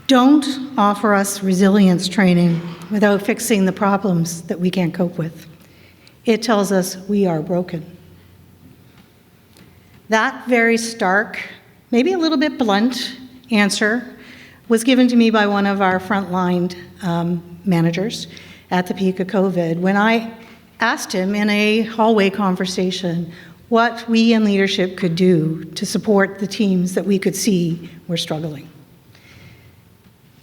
don't offer us resilience training without fixing the problems that we can't cope with. It tells us we are broken. That very stark, maybe a little bit blunt answer was given to me by one of our frontline managers at the peak of COVID when I asked him in a hallway conversation what we in leadership could do to support the teams that we could see were struggling.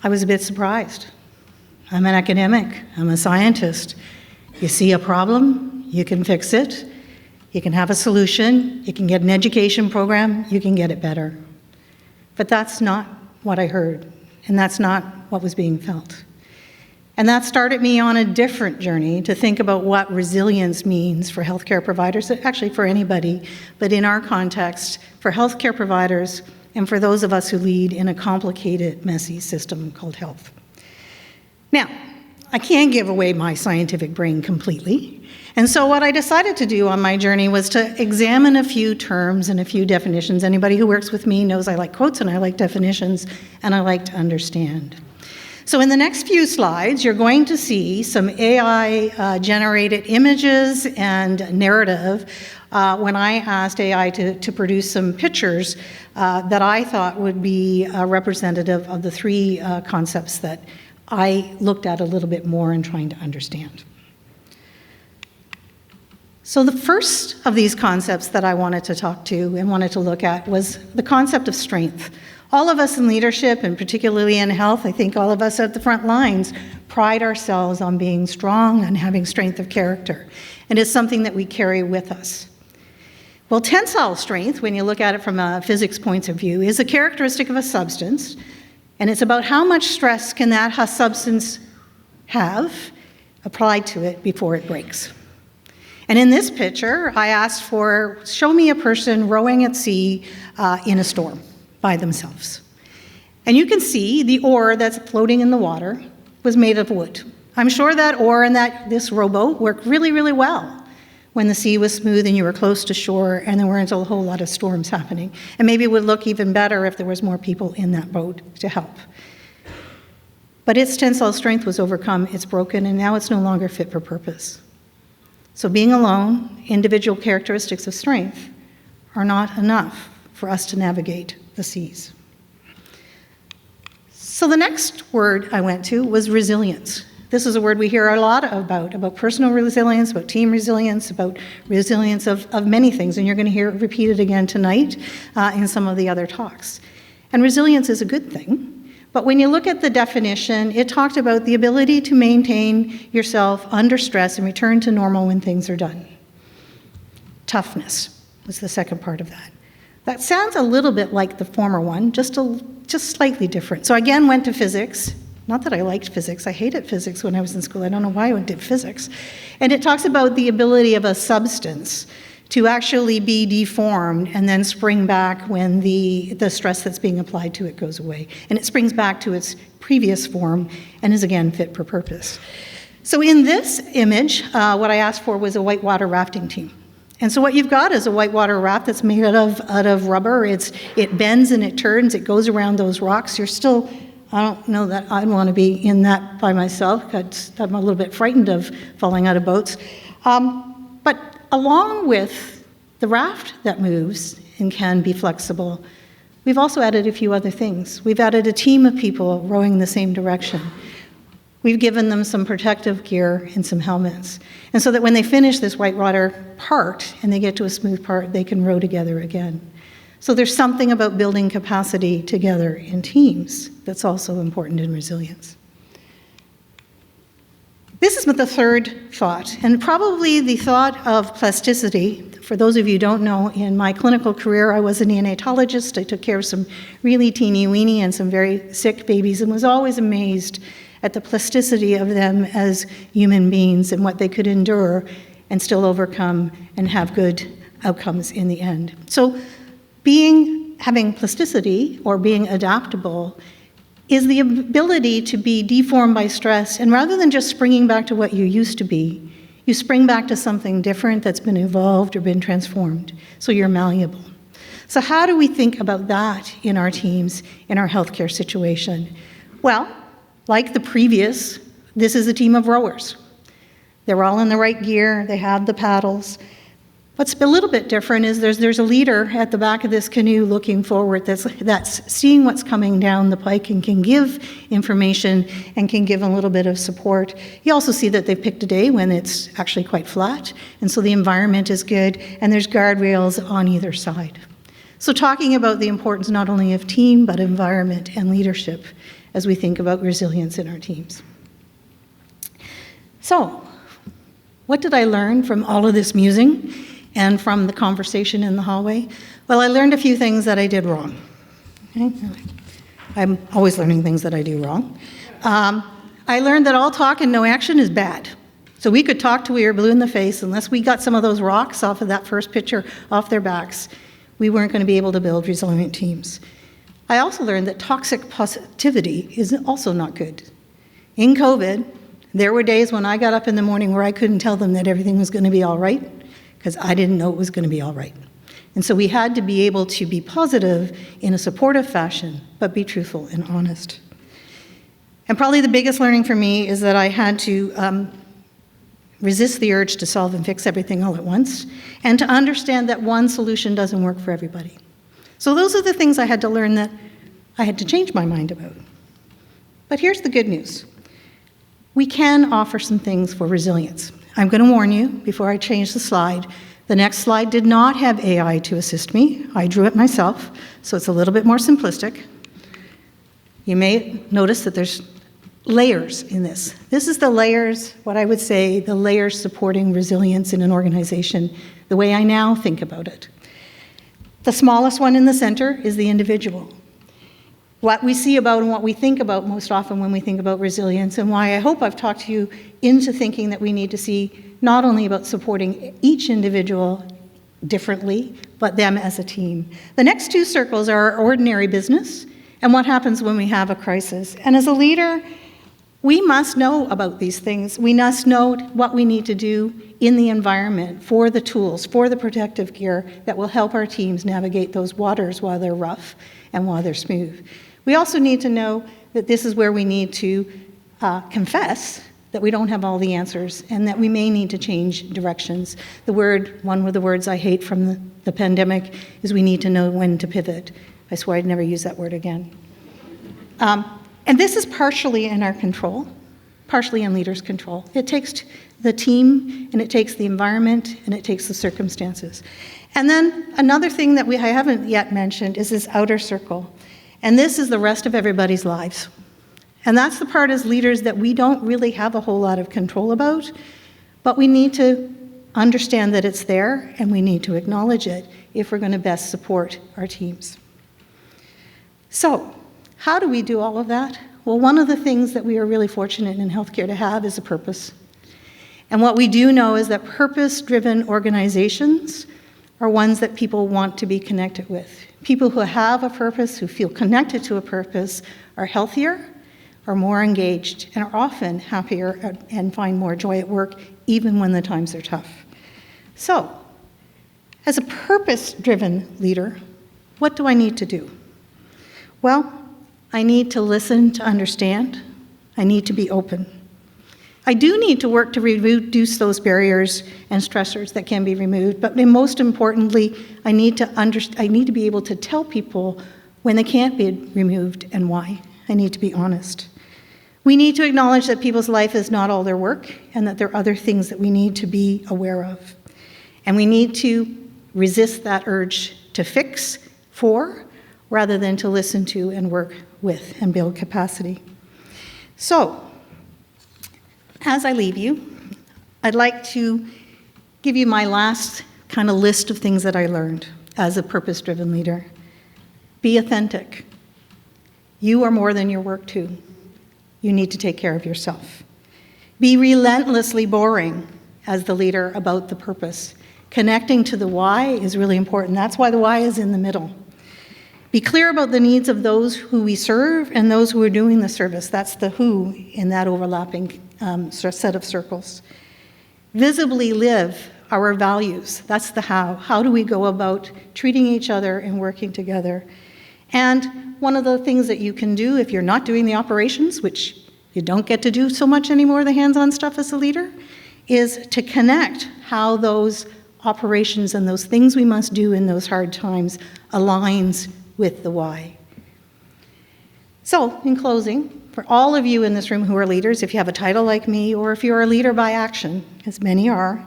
I was a bit surprised. I'm an academic, I'm a scientist. You see a problem, you can fix it, you can have a solution, you can get an education program, you can get it better. But that's not what I heard, and that's not what was being felt. And that started me on a different journey to think about what resilience means for healthcare providers, actually for anybody, but in our context, for healthcare providers and for those of us who lead in a complicated, messy system called health. Now, I can't give away my scientific brain completely, and so what I decided to do on my journey was to examine a few terms and a few definitions. Anybody who works with me knows I like quotes and I like definitions and I like to understand. So in the next few slides, you're going to see some AI-generated images and narrative when I asked AI to produce some pictures that I thought would be representative of the three concepts that I looked at a little bit more in trying to understand. So the first of these concepts that I wanted to talk to and wanted to look at was the concept of strength. All of us in leadership, and particularly in health, I think all of us at the front lines, pride ourselves on being strong and having strength of character. And it's something that we carry with us. Well, tensile strength, when you look at it from a physics point of view, is a characteristic of a substance, and it's about how much stress can that substance have applied to it before it breaks. And in this picture, I asked for, show me a person rowing at sea in a storm by themselves. And you can see the oar that's floating in the water was made of wood. I'm sure that oar and this rowboat worked really, really well when the sea was smooth and you were close to shore and there weren't a whole lot of storms happening. And maybe it would look even better if there was more people in that boat to help. But its tensile strength was overcome, it's broken, and now it's no longer fit for purpose. So being alone, individual characteristics of strength are not enough for us to navigate the seas. So the next word I went to was resilience. This is a word we hear a lot about personal resilience, about team resilience, about resilience of many things, and you're going to hear it repeated again tonight in some of the other talks. And resilience is a good thing, but when you look at the definition, it talked about the ability to maintain yourself under stress and return to normal when things are done. Toughness was the second part of that. That sounds a little bit like the former one, just slightly different. So again, went to physics. Not that I liked physics. I hated physics when I was in school. I don't know why I did physics. And it talks about the ability of a substance to actually be deformed and then spring back when the stress that's being applied to it goes away. And it springs back to its previous form and is again fit for purpose. So in this image, what I asked for was a whitewater rafting team. And so what you've got is a whitewater raft that's made out of rubber. It bends and it turns, it goes around those rocks. You're still, I don't know that I'd want to be in that by myself, because I'm a little bit frightened of falling out of boats. But along with the raft that moves and can be flexible, we've also added a few other things. We've added a team of people rowing in the same direction. We've given them some protective gear and some helmets. And so that when they finish this whitewater part and they get to a smooth part, they can row together again. So there's something about building capacity together in teams that's also important in resilience. This is the third thought, and probably the thought of plasticity. For those of you who don't know, in my clinical career, I was a neonatologist. I took care of some really teeny-weeny and some very sick babies and was always amazed at the plasticity of them as human beings and what they could endure and still overcome and have good outcomes in the end. So having plasticity or being adaptable is the ability to be deformed by stress, and rather than just springing back to what you used to be, you spring back to something different that's been evolved or been transformed, so you're malleable. So how do we think about that in our teams, in our healthcare situation? Well, like the previous, this is a team of rowers. They're all in the right gear, they have the paddles. What's a little bit different is there's a leader at the back of this canoe looking forward that's seeing what's coming down the pike and can give information and can give a little bit of support. You also see that they've picked a day when it's actually quite flat, and so the environment is good, and there's guardrails on either side. So talking about the importance not only of team, but environment and leadership as we think about resilience in our teams. So, what did I learn from all of this musing and from the conversation in the hallway? Well, I learned a few things that I did wrong. Okay? I'm always learning things that I do wrong. I learned that all talk and no action is bad. So we could talk till we were blue in the face. Unless we got some of those rocks off of that first picture off their backs, we weren't going to be able to build resilient teams. I also learned that toxic positivity is also not good. In COVID, there were days when I got up in the morning where I couldn't tell them that everything was going to be all right, because I didn't know it was going to be all right. And so we had to be able to be positive in a supportive fashion, but be truthful and honest. And probably the biggest learning for me is that I had to resist the urge to solve and fix everything all at once, and to understand that one solution doesn't work for everybody. So those are the things I had to learn that I had to change my mind about. But here's the good news. We can offer some things for resilience. I'm going to warn you before I change the slide. The next slide did not have AI to assist me. I drew it myself, so it's a little bit more simplistic. You may notice that there's layers in this. This is the layers, what I would say, the layers supporting resilience in an organization, the way I now think about it. The smallest one in the center is the individual. What we see about and what we think about most often when we think about resilience, and why I hope I've talked you into thinking that we need to see not only about supporting each individual differently, but them as a team. The next two circles are our ordinary business and what happens when we have a crisis. And as a leader, we must know about these things. We must know what we need to do in the environment for the tools, for the protective gear that will help our teams navigate those waters while they're rough and while they're smooth. We also need to know that this is where we need to confess that we don't have all the answers and that we may need to change directions. One of the words I hate from the pandemic is we need to know when to pivot. I swear I'd never use that word again. And this is partially in our control, partially in leaders' control. It takes the team, and it takes the environment, and it takes the circumstances. And then another thing that I haven't yet mentioned is this outer circle. And this is the rest of everybody's lives. And that's the part as leaders that we don't really have a whole lot of control about, but we need to understand that it's there, and we need to acknowledge it if we're going to best support our teams. So, how do we do all of that? Well, one of the things that we are really fortunate in healthcare to have is a purpose. And what we do know is that purpose-driven organizations are ones that people want to be connected with. People who have a purpose, who feel connected to a purpose, are healthier, are more engaged, and are often happier and find more joy at work, even when the times are tough. So, as a purpose-driven leader, what do I need to do? Well, I need to listen to understand. I need to be open. I do need to work to reduce those barriers and stressors that can be removed, but most importantly, I need to be able to tell people when they can't be removed and why. I need to be honest. We need to acknowledge that people's life is not all their work and that there are other things that we need to be aware of. And we need to resist that urge to fix for rather than to listen to and work with and build capacity. So, as I leave you, I'd like to give you my last kind of list of things that I learned as a purpose-driven leader. Be authentic. You are more than your work too. You need to take care of yourself. Be relentlessly boring as the leader about the purpose. Connecting to the why is really important. That's why the why is in the middle. Be clear about the needs of those who we serve and those who are doing the service. That's the who in that overlapping set of circles. Visibly live our values. That's the how. How do we go about treating each other and working together? And one of the things that you can do if you're not doing the operations, which you don't get to do so much anymore, the hands-on stuff as a leader, is to connect how those operations and those things we must do in those hard times aligns with the why. So, in closing, for all of you in this room who are leaders, if you have a title like me, or if you're a leader by action, as many are,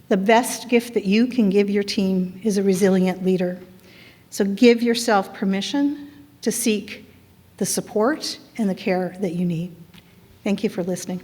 the best gift that you can give your team is a resilient leader. So give yourself permission to seek the support and the care that you need. Thank you for listening.